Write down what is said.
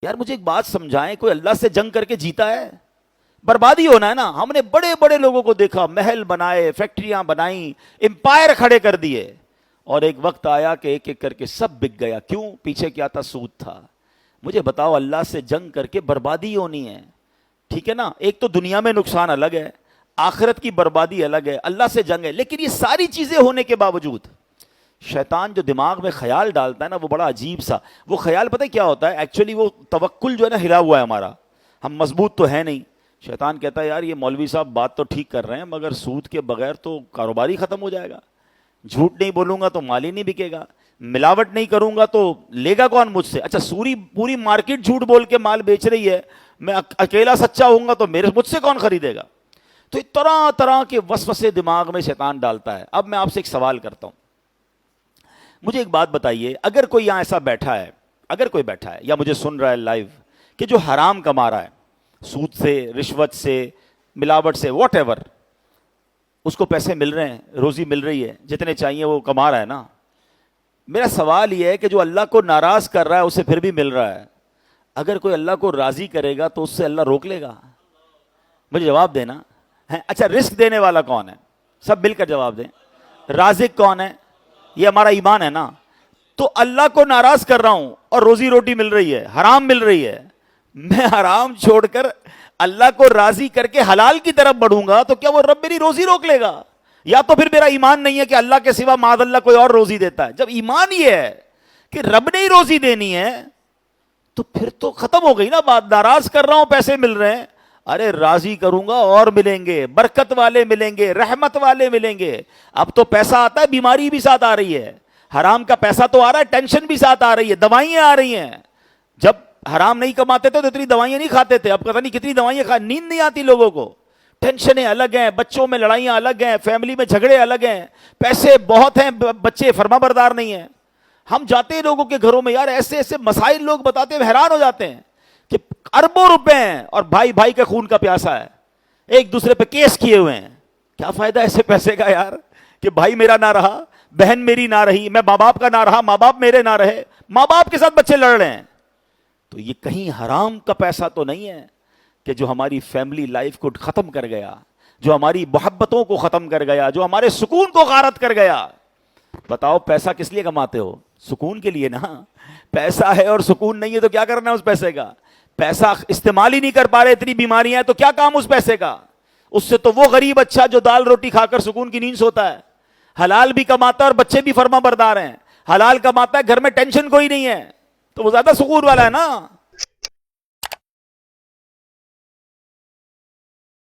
یار مجھے ایک بات سمجھائیں، کوئی اللہ سے جنگ کر کے جیتا ہے؟ بربادی ہونا ہے نا. ہم نے بڑے بڑے لوگوں کو دیکھا، محل بنائے، فیکٹریاں بنائیں، امپائر کھڑے کر دیے، اور ایک وقت آیا کہ ایک ایک کر کے سب بک گیا. کیوں؟ پیچھے کیا تھا؟ سود تھا. مجھے بتاؤ، اللہ سے جنگ کر کے بربادی ہونی ہے، ٹھیک ہے نا؟ ایک تو دنیا میں نقصان الگ ہے، آخرت کی بربادی الگ ہے، اللہ سے جنگ ہے. لیکن یہ ساری چیزیں ہونے کے باوجود شیطان جو دماغ میں خیال ڈالتا ہے نا، وہ بڑا عجیب سا. وہ خیال پتہ ہے کیا ہوتا ہے؟ ایکچولی وہ توکل جو ہے نا ہلا ہوا ہے ہمارا، ہم مضبوط تو ہے نہیں. شیطان کہتا ہے یار یہ مولوی صاحب بات تو ٹھیک کر رہے ہیں، مگر سود کے بغیر تو کاروبار ہی ختم ہو جائے گا. جھوٹ نہیں بولوں گا تو مال ہی نہیں بکے گا، ملاوٹ نہیں کروں گا تو لے گا کون مجھ سے؟ اچھا پوری مارکیٹ جھوٹ بول کے مال بیچ رہی ہے، میں اکیلا سچا ہوں گا تو مجھ سے کون خریدے گا؟ تو طرح طرح کے وسوسے دماغ میں شیطان ڈالتا ہے. اب میں آپ سے ایک سوال کرتا ہوں، مجھے ایک بات بتائیے، اگر کوئی یہاں ایسا بیٹھا ہے، اگر کوئی بیٹھا ہے یا مجھے سن رہا ہے لائیو، کہ جو حرام کما رہا ہے، سود سے، رشوت سے، ملاوٹ سے، واٹ ایور، اس کو پیسے مل رہے ہیں، روزی مل رہی ہے، جتنے چاہیے وہ کما رہا ہے نا. میرا سوال یہ ہے کہ جو اللہ کو ناراض کر رہا ہے اسے پھر بھی مل رہا ہے، اگر کوئی اللہ کو راضی کرے گا تو اس سے اللہ روک لے گا؟ مجھے جواب دینا ہے. اچھا رزق دینے والا کون ہے؟ سب مل کر جواب دیں. رازق کون ہے؟ یہ ہمارا ایمان ہے نا. تو اللہ کو ناراض کر رہا ہوں اور روزی روٹی مل رہی ہے، حرام مل رہی ہے، میں حرام چھوڑ کر اللہ کو راضی کر کے حلال کی طرف بڑھوں گا تو کیا وہ رب میری روزی روک لے گا؟ یا تو پھر میرا ایمان نہیں ہے کہ اللہ کے سوا معاذ اللہ کوئی اور روزی دیتا ہے. جب ایمان یہ ہے کہ رب نے ہی روزی دینی ہے تو پھر تو ختم ہو گئی نا بات. ناراض کر رہا ہوں، پیسے مل رہے ہیں، ارے راضی کروں گا اور ملیں گے، برکت والے ملیں گے، رحمت والے ملیں گے. اب تو پیسہ آتا ہے، بیماری بھی ساتھ آ رہی ہے. حرام کا پیسہ تو آ رہا ہے، ٹینشن بھی ساتھ آ رہی ہے، دوائیاں آ رہی ہیں. جب حرام نہیں کماتے تھے تو اتنی دوائیاں نہیں کھاتے تھے، اب پتہ نہیں کتنی دوائیاں نیند نہیں آتی لوگوں کو، ٹینشنیں الگ ہیں، بچوں میں لڑائیاں الگ ہیں، فیملی میں جھگڑے الگ ہیں، پیسے بہت ہیں، بچے فرما بردار نہیں ہیں. ہم جاتے ہیں لوگوں کے گھروں میں، یار ایسے ایسے مسائل لوگ بتاتے ہیں، حیران ہو جاتے ہیں کہ اربوں روپے ہیں اور بھائی بھائی کے خون کا پیاسا ہے، ایک دوسرے پہ کیس کیے ہوئے ہیں. کیا فائدہ ایسے پیسے کا یار، کہ بھائی میرا نہ رہا، بہن میری نہ رہی، میں ماں باپ کا نہ رہا، ماں باپ میرے نہ رہے، ماں باپ کے ساتھ بچے لڑ رہے ہیں. تو یہ کہیں حرام کا پیسہ تو نہیں ہے کہ جو ہماری فیملی لائف کو ختم کر گیا، جو ہماری محبتوں کو ختم کر گیا، جو ہمارے سکون کو غارت کر گیا؟ بتاؤ پیسہ کس لیے کماتے ہو؟ سکون کے لیے نا. پیسہ ہے اور سکون نہیں ہے تو کیا کرنا ہے اس پیسے کا؟ پیسہ استعمال ہی نہیں کر پا رہے، اتنی بیماریاں ہیں، تو کیا کام اس پیسے کا؟ اس سے تو وہ غریب اچھا جو دال روٹی کھا کر سکون کی نیند سوتا ہے، حلال بھی کماتا ہے اور بچے بھی فرما بردار ہیں، حلال کماتا ہے، گھر میں ٹینشن کوئی نہیں ہے، تو وہ زیادہ سکون والا ہے نا.